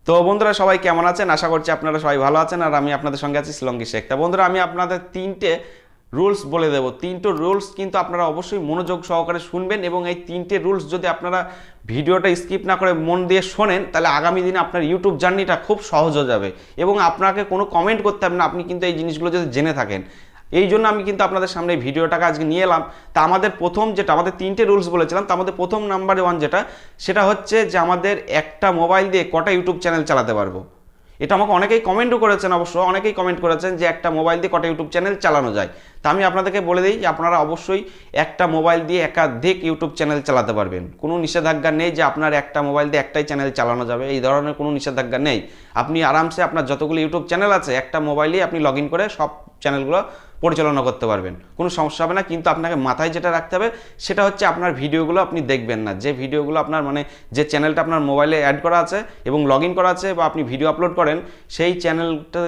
তো বন্ধুরা সবাই কেমন আছেন? আশা করছি আপনারা সবাই ভালো আছেন। আর আমি আপনাদের সঙ্গে আছি শিলংগির শেখ। তা বন্ধুরা, আমি আপনাদের তিনটে রুলস বলে দেবো। তিনটে রুলস কিন্তু আপনারা অবশ্যই মনোযোগ সহকারে শুনবেন, এবং এই তিনটে রুলস যদি আপনারা ভিডিওটা স্কিপ না করে মন দিয়ে শোনেন, তাহলে আগামী দিনে আপনার ইউটিউব জার্নিটা খুব সহজ হয়ে যাবে এবং আপনাকে কোনো কমেন্ট করতে হবে না, আপনি কিন্তু এই জিনিসগুলো যদি জেনে থাকেন। এই জন্য আমি কিন্তু আপনাদের সামনে এই ভিডিওটাকে আজকে নিয়ে এলাম। তা আমাদের প্রথম যেটা, আমাদের তিনটে রুলস বলেছিলাম, তার মধ্যে প্রথম নাম্বার 1 যেটা, সেটা হচ্ছে যে আমাদের একটা মোবাইল দিয়ে কটা ইউটিউব চ্যানেল চালাতে পারবো। এটা আমাকে অনেকেই কমেন্টও করেছেন, অবশ্য অনেকেই কমেন্ট করেছেন যে একটা মোবাইল দিয়ে কটা ইউটিউব চ্যানেল চালানো যায়। তা আমি আপনাদেরকে বলে দিই যে আপনারা অবশ্যই একটা মোবাইল দিয়ে একাধিক ইউটিউব চ্যানেল চালাতে পারবেন। কোনো নিষেধাজ্ঞা নেই যে আপনার একটা মোবাইল দিয়ে একটাই চ্যানেল চালানো যাবে, এই ধরনের কোনো নিষেধাজ্ঞা নেই। আপনি আরামসে আপনার যতগুলো ইউটিউব চ্যানেল আছে একটা মোবাইলেই আপনি লগ ইন করে সব চ্যানেলগুলো পরিচালনা করতে পারবেন, কোনো সমস্যা হবে না। কিন্তু আপনাকে মাথায় যেটা রাখতে হবে সেটা হচ্ছে আপনার ভিডিওগুলো আপনি দেখবেন না, যে ভিডিওগুলো আপনার যে চ্যানেলটা আপনার মোবাইলে অ্যাড করা আছে এবং লগ ইন করা আছে বা আপনি ভিডিও আপলোড করেন, সেই চ্যানেলটা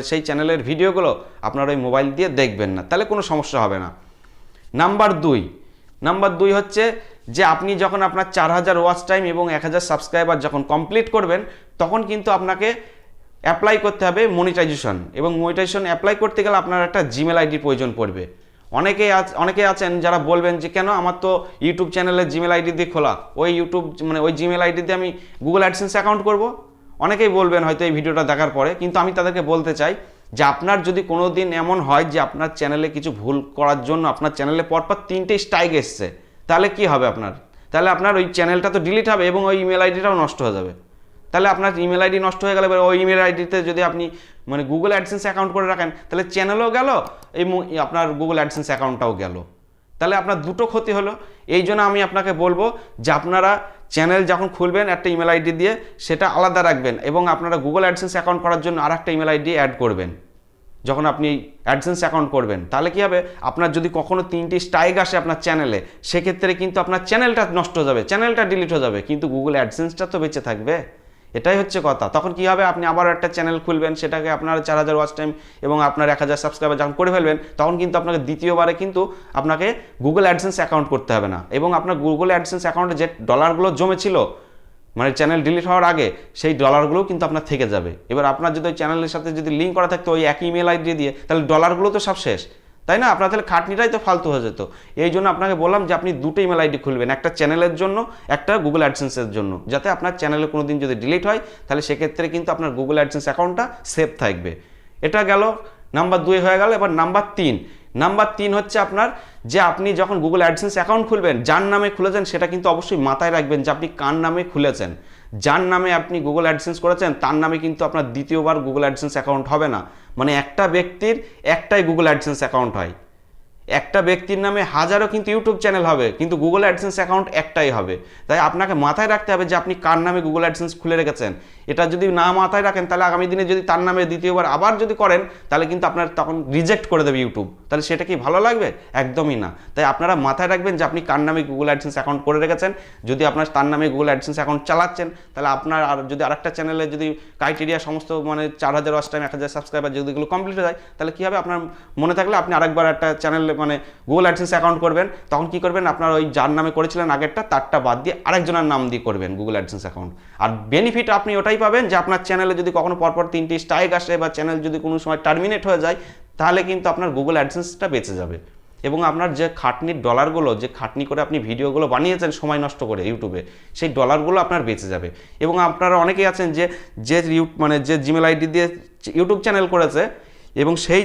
সেই চ্যানেলের ভিডিওগুলো আপনার ওই মোবাইল দিয়ে দেখবেন না, তাহলে কোনো সমস্যা হবে না। নাম্বার 2 হচ্ছে যে আপনি যখন আপনার 4000 ওয়াচ টাইম এবং 1000 সাবস্ক্রাইবার যখন কমপ্লিট করবেন, তখন কিন্তু আপনাকে অ্যাপ্লাই করতে হবে মনিটাইজেশন, এবং মনিটাইজেশন অ্যাপ্লাই করতে গেলে আপনার একটা জিমেল আইডির প্রয়োজন পড়বে। অনেকে আছেন যারা বলবেন যে কেন, আমার তো ইউটিউব চ্যানেলের জিমেল আইডি দিয়ে খোলা, ওই ওই জিমেল আইডি দিয়ে আমি গুগল অ্যাডসেন্স অ্যাকাউন্ট করব। অনেকেই বলবেন হয়তো এই ভিডিওটা দেখার পরে, কিন্তু আমি তাদেরকে বলতে চাই যে আপনার যদি কোনো দিন এমন হয় যে আপনার চ্যানেলে কিছু ভুল করার জন্য আপনার চ্যানেলে পরপর 3টে স্ট্রাইক এসছে, তাহলে কি হবে তাহলে আপনার ওই চ্যানেলটা তো ডিলিট হবে এবং ওই ইমেল আইডিটাও নষ্ট হয়ে যাবে। তাহলে আপনার ইমেল আইডি নষ্ট হয়ে গেলে ওই ইমেল আইডিতে যদি আপনি গুগল অ্যাডসেন্স অ্যাকাউন্ট করে রাখেন, তাহলে চ্যানেলও গেল এবং আপনার গুগল অ্যাডসেন্স অ্যাকাউন্টটাও গেল, তাহলে আপনার দুটো ক্ষতি হলো। এই জন্য আমি আপনাকে বলবো যে আপনারা চ্যানেল যখন খুলবেন একটা ইমেল আইডি দিয়ে সেটা আলাদা রাখবেন, এবং আপনারা গুগল অ্যাডসেন্স অ্যাকাউন্ট করার জন্য আর একটা ইমেল আইডি অ্যাড করবেন। যখন আপনি অ্যাডসেন্স অ্যাকাউন্ট করবেন, তাহলে কি হবে, আপনার যদি কখনো 3টি স্ট্রাইক আসে আপনার চ্যানেলে, সেক্ষেত্রে কিন্তু আপনার চ্যানেলটা নষ্ট হয়ে যাবে, চ্যানেলটা ডিলিট হয়ে যাবে, কিন্তু গুগল অ্যাডসেন্সটা তো বেঁচে থাকবে। এটাই হচ্ছে কথা। তখন কি হবে, আপনি আবার একটা চ্যানেল খুলবেন, সেটাকে আপনার 4000 ওয়াচ টাইম এবং আপনার 1000 সাবস্ক্রাইবার যখন করে ফেলবেন, তখন কিন্তু আপনাকে দ্বিতীয়বারে কিন্তু আপনাকে গুগল অ্যাডসেন্স অ্যাকাউন্ট করতে হবে না, এবং আপনার গুগল অ্যাডসেন্স অ্যাকাউন্টে যে ডলারগুলো জমেছিল চ্যানেল ডিলিট হওয়ার আগে, সেই ডলারগুলো কিন্তু আপনার থেকে যাবে। এবার আপনার যদি ওই চ্যানেলের সাথে যদি লিঙ্ক করা থাকতো ওই একই ইমেল আইডি দিয়ে, তাহলে ডলারগুলো তো সব শেষ, তাই না? আপনার তাহলে খাটনিটাই তো ফালতু হয়ে যেত। এই জন্য আপনাকে বললাম যে আপনি দুটো ইমেল আইডি খুলবেন, একটা চ্যানেলের জন্য, একটা গুগল অ্যাডসেন্সের জন্য, যাতে আপনার চ্যানেলে কোনো দিন যদি ডিলিট হয় তাহলে সেক্ষেত্রে কিন্তু আপনার গুগল অ্যাডসেন্স অ্যাকাউন্টটা সেভ থাকবে। এটা গেল নাম্বার 2 হয়ে গেল। এবার নাম্বার 3 হচ্ছে আপনার যে আপনি যখন গুগল অ্যাডসেন্স অ্যাকাউন্ট খুলবেন, যার নামে খুলেছেন সেটা কিন্তু অবশ্যই মাথায় রাখবেন যে আপনি কার নামে খুলেছেন। যার নামে আপনি গুগল অ্যাডসেন্স করেছেন তার নামে কিন্তু আপনার দ্বিতীয়বার গুগল অ্যাডসেন্স অ্যাকাউন্ট হবে না। একটা ব্যক্তির একটাই গুগল অ্যাডসেন্স অ্যাকাউন্ট হয়, একটা ব্যক্তির নামে হাজারো কিন্তু ইউটিউব চ্যানেল হবে, কিন্তু গুগল অ্যাডসেন্স অ্যাকাউন্ট একটাই হবে। তাই আপনাকে মাথায় রাখতে হবে যে আপনি কার নামে গুগল অ্যাডসেন্স খুলে রেখেছেন। এটা যদি না মাথায় রাখেন, তাহলে আগামী দিনে যদি তার নামে দ্বিতীয়বার আবার যদি করেন, তাহলে কিন্তু আপনার তখন রিজেক্ট করে দেবে ইউটিউব। তাহলে সেটা কি ভালো লাগবে? একদমই না। তাই আপনারা মাথায় রাখবেন যে আপনি কার নামে গুগল অ্যাডসেন্স অ্যাকাউন্ট করে রেখেছেন। যদি আপনার তার নামে গুগল অ্যাডসেন্স অ্যাকাউন্ট চালাচ্ছেন, তাহলে আপনার আর যদি আরেকটা চ্যানেলে যদি ক্রাইটেরিয়া সমস্ত 4000 ওয়াচ টাইম 1000 সাবস্ক্রাইবার যদি এগুলো কমপ্লিট হয়ে যায়, তাহলে কী হবে, আপনার মনে থাকলে আপনি আরেকবার একটা চ্যানেল গুগল অ্যাডসেন্স অ্যাকাউন্ট করবেন, তখন কি করবেন, আপনার ওই যার নামে করেছিলেন আগেরটা তারটা বাদ দিয়ে আরেকজনের নাম দিয়ে করবেন গুগল অ্যাডসেন্স অ্যাকাউন্ট। আর বেনিফিট আপনি ওটাই পাবেন যে আপনার চ্যানেলে যদি কখনো পরপর 3টি স্ট্রাইক আসে বা চ্যানেল যদি কোনো সময় টার্মিনেট হয়ে যায়, তাহলে কিন্তু আপনার গুগল অ্যাডসেন্সটা বেঁচে যাবে, এবং আপনার যে খাটনির ডলারগুলো, যে খাটনি করে আপনি ভিডিওগুলো বানিয়েছেন সময় নষ্ট করে ইউটিউবে, সেই ডলারগুলো আপনার বেঁচে যাবে। এবং আপনারা অনেকেই আছেন যে যে জিমেল আইডি দিয়ে ইউটিউব চ্যানেল করেছে এবং সেই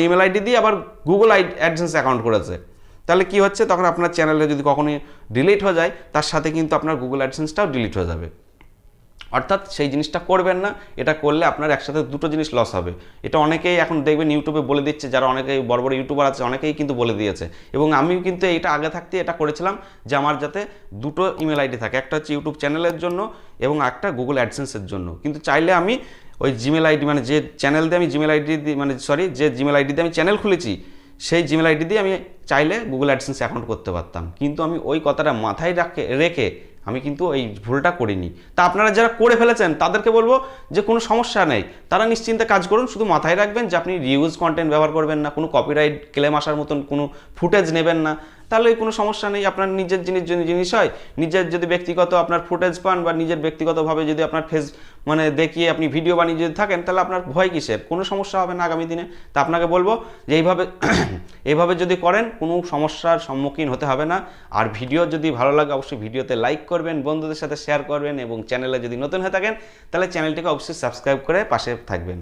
ইমেল আইডি দিয়ে আবার গুগল অ্যাডসেন্স অ্যাকাউন্ট করেছে, তাহলে কি হচ্ছে, তখন আপনার চ্যানেলে যদি কখনোই ডিলিট হয়ে যায়, তার সাথে কিন্তু আপনার গুগল অ্যাডসেন্সটাও ডিলিট হয়ে যাবে। অর্থাৎ সেই জিনিসটা করবেন না। এটা করলে আপনার একসাথে দুটো জিনিস লস হবে। এটা অনেকেই এখন দেখবেন ইউটিউবে বলে দিচ্ছে, যারা অনেকেই বড় বড় ইউটিউবার আছে অনেকেই কিন্তু বলে দিয়েছে, এবং আমিও কিন্তু এটা আগে থাকতে এটা করেছিলাম যে আমার যাতে দুটো ইমেল আইডি থাকে, একটা হচ্ছে ইউটিউব চ্যানেলের জন্য এবং একটা গুগল অ্যাডসেন্সের জন্য। কিন্তু চাইলে আমি ওই জিমেল আইডি যে চ্যানেল দিয়ে আমি জিমেল আইডি দিয়ে যে জিমেল আইডি দিয়ে আমি চ্যানেল খুলেছি, সেই জিমেল আইডি দিয়ে আমি চাইলে গুগল অ্যাডসেন্স অ্যাকাউন্ট করতে পারতাম। কিন্তু আমি ওই কথাটা মাথায় রেখে আমি কিন্তু এই ভুলটা করিনি। তা আপনারা যারা করে ফেলেছেন তাদেরকে বলবো যে কোনো সমস্যা নেই, তারা নিশ্চিন্তে কাজ করুন। শুধু মাথায় রাখবেন যে আপনি রিউজ কন্টেন্ট ব্যবহার করবেন না, কোনো কপিরাইট ক্লেম আসার মতন কোনো ফুটেজ নেবেন না, তাহলে কোনো সমস্যা নেই। আপনার নিজের জিনিস হয়, নিজের যদি ব্যক্তিগত আপনার ফুটেজ পান বা নিজের ব্যক্তিগতভাবে যদি আপনার মানে দেখিয়ে আপনি ভিডিও বানিয়ে যদি থাকেন, তাহলে আপনার ভয় কিসের? কোনো সমস্যা হবে না আগামী দিনে। তা আপনাকে বলবো যে এইভাবে যদি করেন কোনো সমস্যার সম্মুখীন হতে হবে না। আর ভিডিও যদি ভালো লাগে অবশ্যই ভিডিওতে লাইক করবেন, বন্ধুদের সাথে শেয়ার করবেন, এবং চ্যানেলে যদি নতুন হয়ে থাকেন তাহলে চ্যানেলটিকে অবশ্যই সাবস্ক্রাইব করে পাশে থাকবেন।